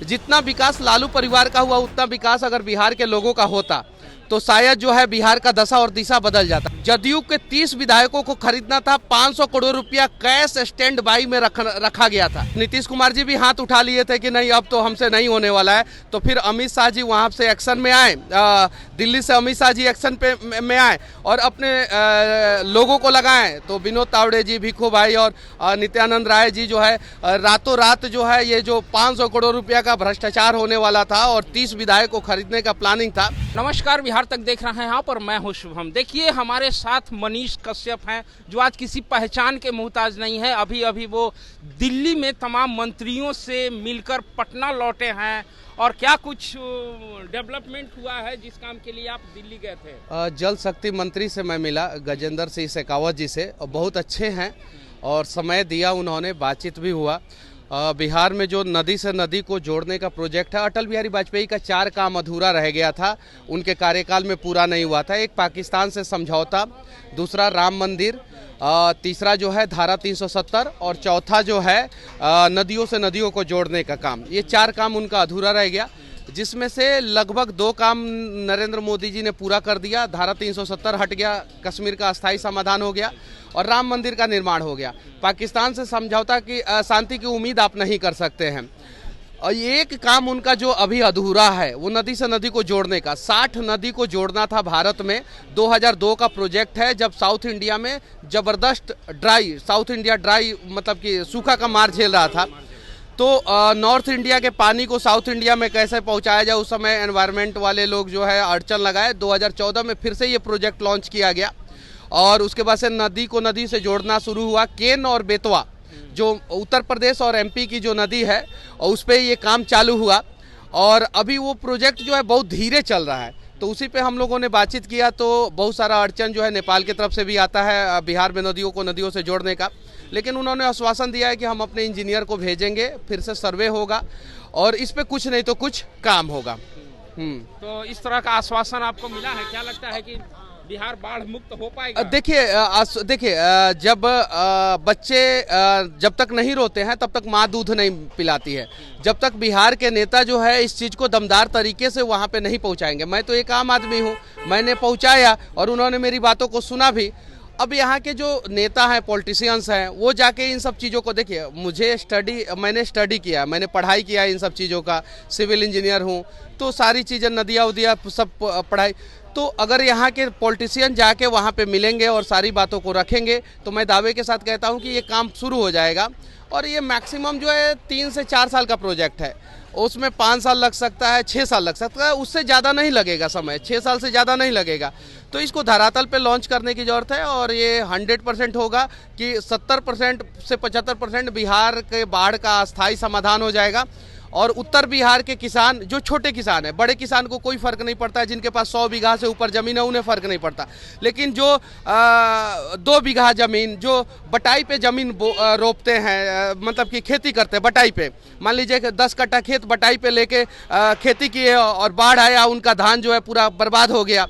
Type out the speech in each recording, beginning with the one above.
जितना विकास लालू परिवार का हुआ उतना विकास अगर बिहार के लोगों का होता तो शायद जो है बिहार का दशा और दिशा बदल जाता। जदयू के 30 विधायकों को खरीदना था, 500 करोड़ रुपया कैश स्टैंड बाई में रखा गया था। नीतीश कुमार जी भी हाथ उठा लिए थे कि नहीं अब तो हमसे नहीं होने वाला है, तो फिर अमित शाह जी वहां से एक्शन में आए, दिल्ली से अमित शाह जी एक्शन में आए और अपने लोगों को लगाएं। तो विनोद तावड़े जी, भिखू भाई और नित्यानंद राय जी जो है रातों रात जो है ये जो 500 करोड़ रुपया का भ्रष्टाचार होने वाला था और 30 विधायक को खरीदने का प्लानिंग था। नमस्कार, बिहार तक देख रहे हैं आप और मैं हूं शुभम। देखिए हमारे साथ मनीष कश्यप हैं जो आज किसी पहचान के मोहताज नहीं है। अभी अभी वो दिल्ली में तमाम मंत्रियों से मिलकर पटना लौटे हैं। और क्या कुछ डेवलपमेंट हुआ है जिस काम के लिए आप दिल्ली गए थे? जल शक्ति मंत्री से मैं मिला, गजेंद्र सिंह शेखावत जी से, और बहुत अच्छे हैं और समय दिया उन्होंने, बातचीत भी हुआ। बिहार में जो नदी से नदी को जोड़ने का प्रोजेक्ट है, अटल बिहारी वाजपेयी का 4 काम अधूरा रह गया था, उनके कार्यकाल में पूरा नहीं हुआ था। एक पाकिस्तान से समझौता, दूसरा राम मंदिर, तीसरा जो है धारा 370 और चौथा जो है नदियों से नदियों को जोड़ने का काम। ये 4 काम उनका अधूरा रह गया, जिसमें से लगभग 2 काम नरेंद्र मोदी जी ने पूरा कर दिया। धारा 370 हट गया, कश्मीर का अस्थायी समाधान हो गया और राम मंदिर का निर्माण हो गया। पाकिस्तान से समझौता की शांति की उम्मीद आप नहीं कर सकते हैं। और एक काम उनका जो अभी अधूरा है वो नदी से नदी को जोड़ने का, 60 नदी को जोड़ना था भारत में। 2002 का प्रोजेक्ट है, जब साउथ इंडिया में जबरदस्त साउथ इंडिया ड्राई मतलब कि सूखा का मार झेल रहा था, तो नॉर्थ इंडिया के पानी को साउथ इंडिया में कैसे पहुंचाया जाए, उस समय एनवायरनमेंट वाले लोग जो है अड़चन लगाए। 2014 में फिर से ये प्रोजेक्ट लॉन्च किया गया और उसके बाद से नदी को नदी से जोड़ना शुरू हुआ। केन और बेतवा जो उत्तर प्रदेश और एमपी की जो नदी है और उस पर ये काम चालू हुआ और अभी वो प्रोजेक्ट जो है बहुत धीरे चल रहा है। तो उसी पे हम लोगों ने बातचीत किया, तो बहुत सारा अड़चन जो है नेपाल की तरफ से भी आता है बिहार में नदियों को नदियों से जोड़ने का, लेकिन उन्होंने आश्वासन दिया है कि हम अपने इंजीनियर को भेजेंगे, फिर से सर्वे होगा और इस पे कुछ नहीं तो कुछ काम होगा। तो इस तरह का आश्वासन आपको मिला है? क्या लगता है कि बिहार बाढ़ मुक्त हो पाएगा? देखिए जब बच्चे जब तक नहीं रोते हैं तब तक माँ दूध नहीं पिलाती है। जब तक बिहार के नेता जो है इस चीज़ को दमदार तरीके से वहाँ पे नहीं पहुँचाएंगे। मैं तो एक आम आदमी हूँ, मैंने पहुँचाया और उन्होंने मेरी बातों को सुना भी। अब यहाँ के जो नेता हैं, पॉलिटिशियंस हैं, वो जाके इन सब चीज़ों को, देखिए मैंने स्टडी किया, मैंने पढ़ाई किया इन सब चीज़ों का, सिविल इंजीनियर हूँ, तो सारी चीज़ें नदियाँ उदियाँ सब पढ़ाई। तो अगर यहाँ के पॉलिटिशियन जाके वहाँ पे मिलेंगे और सारी बातों को रखेंगे तो मैं दावे के साथ कहता हूँ कि ये काम शुरू हो जाएगा। और ये मैक्सिमम जो है 3 से 4 साल का प्रोजेक्ट है, उसमें 5 साल लग सकता है, 6 साल लग सकता है, उससे ज़्यादा नहीं लगेगा समय, 6 साल से ज़्यादा नहीं लगेगा। तो इसको धरातल पे लॉन्च करने की ज़रूरत है और ये 100% होगा कि 70% से 75% बिहार के बाढ़ का अस्थायी समाधान हो जाएगा। और उत्तर बिहार के किसान, जो छोटे किसान हैं, बड़े किसान को कोई फ़र्क नहीं पड़ता है, जिनके पास 100 बीघा से ऊपर ज़मीन है उन्हें फ़र्क नहीं पड़ता, लेकिन जो 2 बीघा ज़मीन, जो बटाई पे ज़मीन रोपते हैं, मतलब कि खेती करते हैं बटाई पे, मान लीजिए कि 10 कट्ठा खेत बटाई पे लेके खेती किए और बाढ़ आया, उनका धान जो है पूरा बर्बाद हो गया,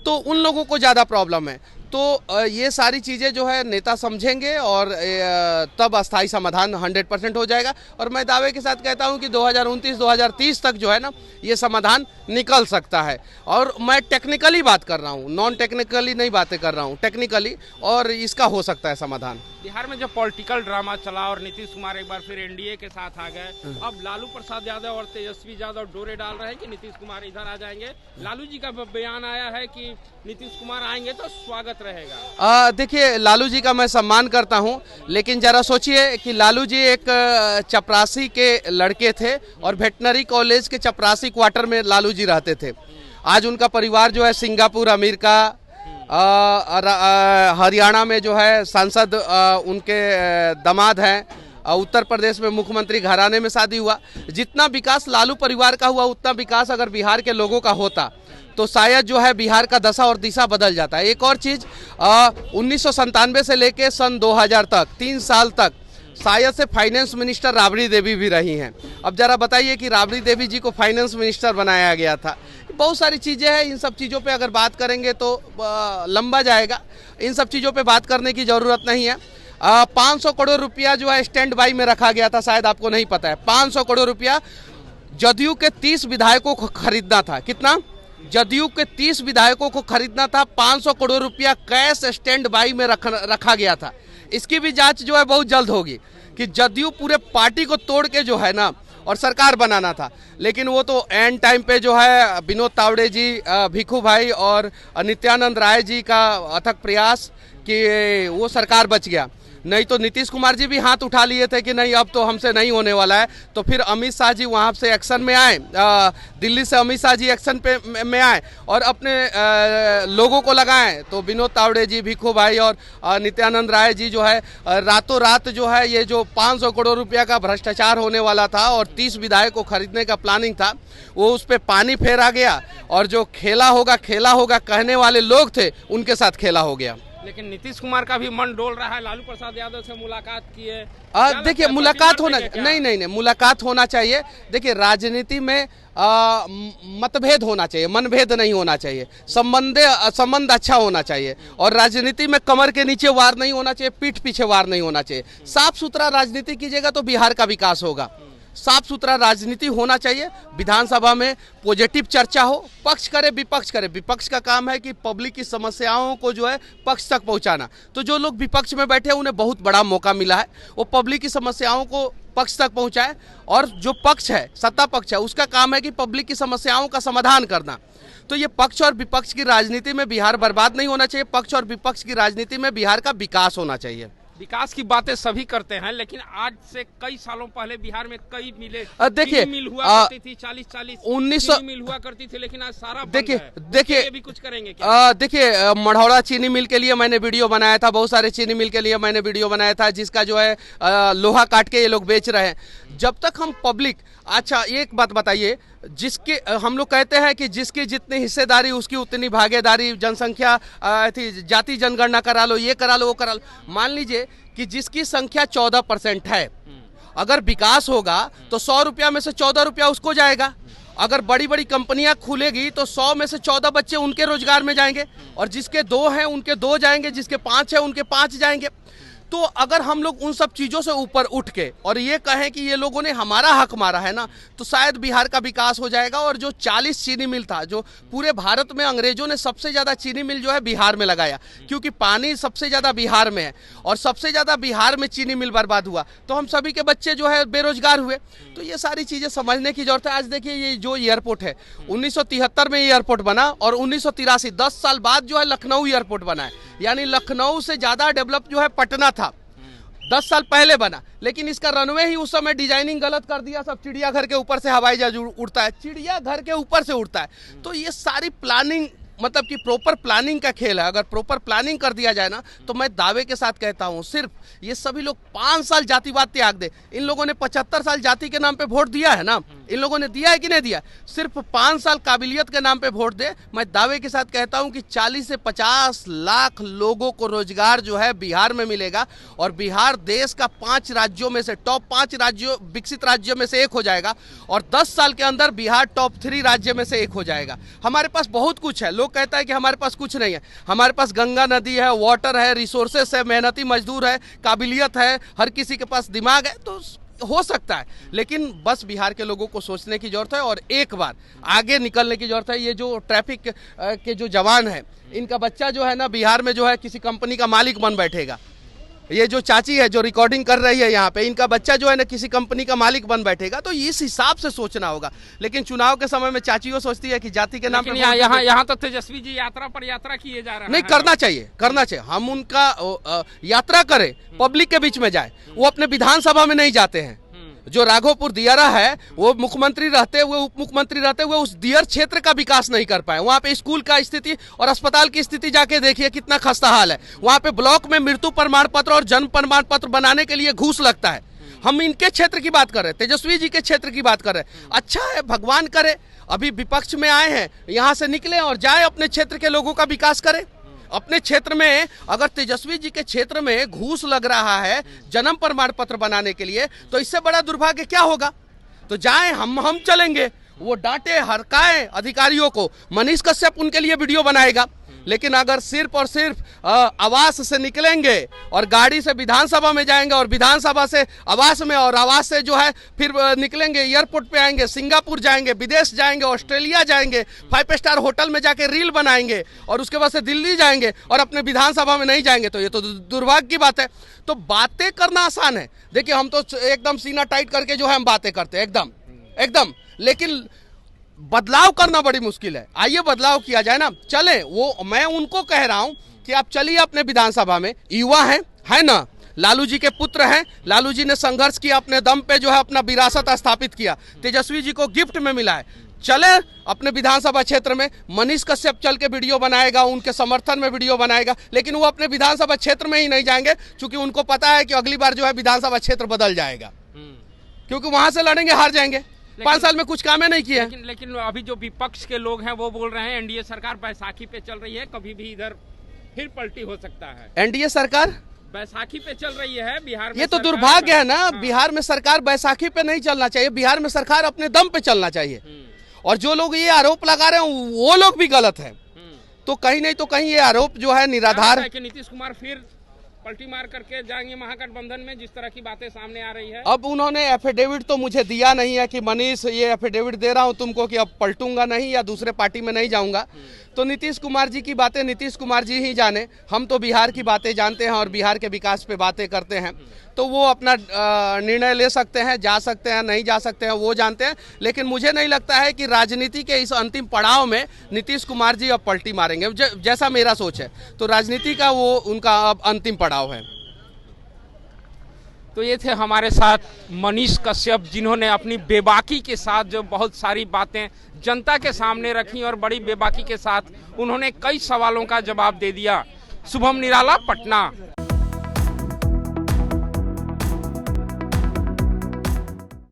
तो उन लोगों को ज़्यादा प्रॉब्लम है। तो ये सारी चीज़ें जो है नेता समझेंगे और तब अस्थायी समाधान 100% हो जाएगा। और मैं दावे के साथ कहता हूं कि 2029-2030 तक जो है ना ये समाधान निकल सकता है। और मैं टेक्निकली बात कर रहा हूं, नॉन टेक्निकली नहीं बातें कर रहा हूं, टेक्निकली, और इसका हो सकता है समाधान। बिहार में जो पॉलिटिकल ड्रामा चला और नीतीश कुमार एक बार फिर एनडीए के साथ आ गए, अब लालू प्रसाद यादव और तेजस्वी यादव डोरे डाल रहे हैं कि नीतीश कुमार इधर आ जाएंगे। लालू जी का बयान आया है कि नीतीश कुमार आएंगे तो स्वागत रहेगा। देखिए, लालू जी का मैं सम्मान करता हूं, लेकिन जरा सोचिए कि लालू जी एक चपरासी के लड़के थे और वेटनरी कॉलेज के चपरासी क्वार्टर में लालू जी रहते थे। आज उनका परिवार जो है सिंगापुर, अमेरिका, हरियाणा में जो है सांसद उनके दामाद हैं, उत्तर प्रदेश में मुख्यमंत्री घराने में शादी हुआ। जितना विकास लालू परिवार का हुआ उतना विकास अगर बिहार के लोगों का होता तो शायद जो है बिहार का दशा और दिशा बदल जाता है। एक और चीज़, 1997 से लेके सन 2000 तक 3 साल तक शायद से फाइनेंस मिनिस्टर राबड़ी देवी भी रही हैं। अब जरा बताइए कि राबड़ी देवी जी को फाइनेंस मिनिस्टर बनाया गया था। बहुत सारी चीज़ें हैं, इन सब चीज़ों पे अगर बात करेंगे तो लंबा जाएगा, इन सब चीज़ों पे बात करने की ज़रूरत नहीं है। 500 करोड़ रुपया जो है स्टैंड बाई में रखा गया था, शायद आपको नहीं पता है। 500 करोड़ रुपया जदयू के 30 विधायकों को खरीदना था। कितना? जदयू के 30 विधायकों को खरीदना था। 500 करोड़ रुपया कैश स्टैंड बाई में रखा गया था। इसकी भी जांच जो है बहुत जल्द होगी कि जदयू पूरे पार्टी को तोड़ के जो है ना और सरकार बनाना था, लेकिन वो तो एंड टाइम पे जो है विनोद तावड़े जी, भिखू भाई और नित्यानंद राय जी का अथक प्रयास कि वो सरकार बच गया। नहीं तो नीतीश कुमार जी भी हाथ उठा लिए थे कि नहीं अब तो हमसे नहीं होने वाला है। तो फिर अमित शाह जी वहाँ से एक्शन में आए, दिल्ली से अमित शाह जी एक्शन पे में आए और अपने लोगों को लगाएं। तो विनोद तावड़े जी, भिखू भाई और नित्यानंद राय जी जो है रातों रात जो है ये जो 500 करोड़ रुपया का भ्रष्टाचार होने वाला था और 30 विधायक को खरीदने का प्लानिंग था, वो उस पर पानी फेरा गया और जो खेला होगा कहने वाले लोग थे उनके साथ खेला हो गया। लेकिन नीतीश कुमार का भी मन डोल रहा है। लालू प्रसाद यादव से मुलाकात की है। देखिए मुलाकात होना नहीं, मुलाकात होना चाहिए। देखिए राजनीति में मतभेद होना चाहिए, मनभेद नहीं होना चाहिए। संबंध अच्छा होना चाहिए और राजनीति में कमर के नीचे वार नहीं होना चाहिए, पीठ पीछे वार नहीं होना चाहिए। साफ सुथरा राजनीति कीजिएगा तो बिहार का विकास होगा। साफ सुथरा राजनीति होना चाहिए। विधानसभा में पॉजिटिव चर्चा हो, पक्ष करे विपक्ष करे। विपक्ष का काम है कि पब्लिक की समस्याओं को जो है पक्ष तक पहुंचाना। तो जो लोग विपक्ष में बैठे उन्हें बहुत बड़ा मौका मिला है, वो पब्लिक की समस्याओं को पक्ष तक पहुंचाए। और जो पक्ष है, सत्ता पक्ष है, उसका काम है कि पब्लिक की समस्याओं का समाधान करना। तो ये पक्ष और विपक्ष की राजनीति में बिहार बर्बाद नहीं होना चाहिए। पक्ष और विपक्ष की राजनीति में बिहार का विकास होना चाहिए। विकास की बातें सभी करते हैं, लेकिन आज से कई सालों पहले बिहार में कई मिले देखिए मिल हुआ करती थी, 40-40 1900 मिल हुआ करती थी, लेकिन आज सारा देखिए भी कुछ करेंगे क्या? देखिए मढ़ौरा चीनी मिल के लिए मैंने वीडियो बनाया था, बहुत सारे चीनी मिल के लिए मैंने वीडियो बनाया था, जिसका जो है लोहा काट के ये लोग बेच रहे हैं। जब तक हम पब्लिक, अच्छा एक बात बताइए, जिसके हम लोग कहते हैं कि जिसकी जितनी हिस्सेदारी उसकी उतनी भागीदारी, जनसंख्या थी, जाति जनगणना करा लो, ये करा लो, वो करा लो। मान लीजिए कि जिसकी संख्या 14% है, अगर विकास होगा तो 100 रुपया में से 14 रुपया उसको जाएगा। अगर बड़ी बड़ी कंपनियां खुलेगी तो 100 में से 14 बच्चे उनके रोजगार में जाएंगे और जिसके 2 हैं उनके 2 जाएंगे, जिसके 5 हैं उनके 5 जाएंगे। तो अगर हम लोग उन सब चीज़ों से ऊपर उठ के और ये कहें कि ये लोगों ने हमारा हक मारा है ना, तो शायद बिहार का विकास हो जाएगा। और जो 40 चीनी मिल था, जो पूरे भारत में अंग्रेजों ने सबसे ज़्यादा चीनी मिल जो है बिहार में लगाया, क्योंकि पानी सबसे ज़्यादा बिहार में है और सबसे ज़्यादा बिहार में चीनी मिल बर्बाद हुआ, तो हम सभी के बच्चे जो है बेरोजगार हुए। तो ये सारी चीज़ें समझने की जरूरत है। आज देखिए ये जो एयरपोर्ट है, 1973 में ये एयरपोर्ट बना और 1983 10 साल बाद जो है लखनऊ एयरपोर्ट बना है। यानी लखनऊ से ज़्यादा डेवलप जो है पटना था, 10 साल पहले बना। लेकिन इसका रनवे ही उस समय डिजाइनिंग गलत कर दिया। सब चिड़ियाघर के ऊपर से हवाई जहाज उड़ता है, चिड़ियाघर के ऊपर से उड़ता है। तो ये सारी प्लानिंग, मतलब कि प्रॉपर प्लानिंग का खेल है। अगर प्रॉपर प्लानिंग कर दिया जाए ना, तो मैं दावे के साथ कहता हूँ, सिर्फ ये सभी लोग 5 साल जातिवाद त्याग दे। इन लोगों ने 75 साल जाति के नाम पे वोट दिया है ना, इन लोगों ने दिया है कि नहीं दिया? सिर्फ 5 साल काबिलियत के नाम पे वोट दे। मैं दावे के साथ कहता हूँ कि 40 से 50 लाख लोगों को रोजगार जो है बिहार में मिलेगा और बिहार देश का 5 राज्यों में से, टॉप 5 राज्यों, विकसित राज्यों में से एक हो जाएगा और 10 साल के अंदर बिहार टॉप 3 राज्य में से एक हो जाएगा। हमारे पास बहुत कुछ है। लोग कहता है कि हमारे पास कुछ नहीं है। हमारे पास गंगा नदी है, वाटर है, रिसोर्सेस है, मेहनती मजदूर है, काबिलियत है, हर किसी के पास दिमाग है। तो हो सकता है, लेकिन बस बिहार के लोगों को सोचने की जरूरत है और एक बार आगे निकलने की जरूरत है। ये जो ट्रैफिक के जो जवान है, इनका बच्चा जो है ना बिहार में जो है किसी कंपनी का मालिक बन बैठेगा। ये जो चाची है जो रिकॉर्डिंग कर रही है यहाँ पे, इनका बच्चा जो है ना किसी कंपनी का मालिक बन बैठेगा। तो इस हिसाब से सोचना होगा। लेकिन चुनाव के समय में चाचियों सोचती है कि जाति के नाम पे यहाँ तो तेजस्वी जी यात्रा पर यात्रा किए जा रहे हैं। नहीं, करना चाहिए। हम उनका यात्रा करें, पब्लिक के बीच में जाए। वो अपने विधानसभा में नहीं जाते हैं। जो राघोपुर दियारा है, वो मुख्यमंत्री रहते हुए, उप मुख्यमंत्री रहते हुए उस दियर क्षेत्र का विकास नहीं कर पाए। वहाँ पे स्कूल का स्थिति और अस्पताल की स्थिति जाके देखिए कितना खस्ता हाल है। वहाँ पे ब्लॉक में मृत्यु प्रमाण पत्र और जन्म प्रमाण पत्र बनाने के लिए घूस लगता है। हम इनके क्षेत्र की बात कर रहे हैं, तेजस्वी जी के क्षेत्र की बात कर रहे हैं। अच्छा है, भगवान करे अभी विपक्ष में आए हैं, यहाँ से निकले और जाए अपने क्षेत्र के लोगों का विकास करें। अपने क्षेत्र में अगर तेजस्वी जी के क्षेत्र में घूस लग रहा है जन्म प्रमाण पत्र बनाने के लिए, तो इससे बड़ा दुर्भाग्य क्या होगा? तो जाएं, हम चलेंगे। वो डांटे, हरकाएं अधिकारियों को। मनीष कश्यप उनके लिए वीडियो बनाएगा, लेकिन अगर सिर्फ और सिर्फ आवास से निकलेंगे और गाड़ी से विधानसभा में जाएंगे और विधानसभा से आवास में और आवास से जो है फिर निकलेंगे एयरपोर्ट पे आएंगे, सिंगापुर जाएंगे, विदेश जाएंगे, ऑस्ट्रेलिया जाएंगे, 5 स्टार होटल में जाके रील बनाएंगे और उसके बाद से दिल्ली जाएंगे और अपने विधानसभा में नहीं जाएंगे, तो ये तो दुर्भाग्य की बात है। तो बातें करना आसान है, देखिए हम तो एकदम सीना टाइट करके जो है हम बातें करते हैं एकदम, लेकिन बदलाव करना बड़ी मुश्किल है। आइए बदलाव किया जाए ना, चले। वो मैं उनको कह रहा हूं कि आप चलिए अपने विधानसभा में, युवा है ना, लालू जी के पुत्र हैं, लालू जी ने संघर्ष किया, अपने दम पे जो है अपना विरासत स्थापित किया, तेजस्वी जी को गिफ्ट में मिला है। चले अपने विधानसभा क्षेत्र में, मनीष कश्यप चल के वीडियो बनाएगा, उनके समर्थन में वीडियो बनाएगा, लेकिन वो अपने विधानसभा क्षेत्र में ही नहीं जाएंगे, क्योंकि उनको पता है कि अगली बार जो है विधानसभा क्षेत्र बदल जाएगा, क्योंकि वहां से लड़ेंगे, हार जाएंगे। 5 साल में कुछ काम नहीं किया। लेकिन अभी जो विपक्ष के लोग हैं वो बोल रहे हैं एनडीए सरकार बैसाखी पे चल रही है, कभी भी इधर फिर पलटी हो सकता है। एनडीए सरकार बैसाखी पे चल रही है बिहार में, ये तो दुर्भाग्य है ना। बिहार में सरकार बैसाखी पे नहीं चलना चाहिए, बिहार में सरकार अपने दम पे चलना चाहिए। और जो लोग ये आरोप लगा रहे हैं वो लोग भी गलत हैं। तो कहीं नहीं तो कहीं ये आरोप जो है निराधार है कि नीतीश कुमार फिर पलटी मार करके जाएंगे महागठबंधन में, जिस तरह की बातें सामने आ रही है। अब उन्होंने एफिडेविट तो मुझे दिया नहीं है कि मनीष ये एफिडेविट दे रहा हूं तुमको कि अब पलटूंगा नहीं या दूसरे पार्टी में नहीं जाऊंगा। तो नीतीश कुमार जी की बातें नीतीश कुमार जी ही जाने, हम तो बिहार की बातें जानते हैं और बिहार के विकास पे बातें करते हैं। तो वो अपना निर्णय ले सकते हैं, जा सकते हैं, नहीं जा सकते हैं, वो जानते हैं। लेकिन मुझे नहीं लगता है कि राजनीति के इस अंतिम पड़ाव में नीतीश कुमार जी अब पलटी मारेंगे, जैसा मेरा सोच है। तो राजनीति का वो उनका अब अंतिम पड़ाव है। तो ये थे हमारे साथ मनीष कश्यप, जिन्होंने अपनी बेबाकी के साथ जो बहुत सारी बातें जनता के सामने रखी और बड़ी बेबाकी के साथ उन्होंने कई सवालों का जवाब दे दिया। शुभम निराला, पटना।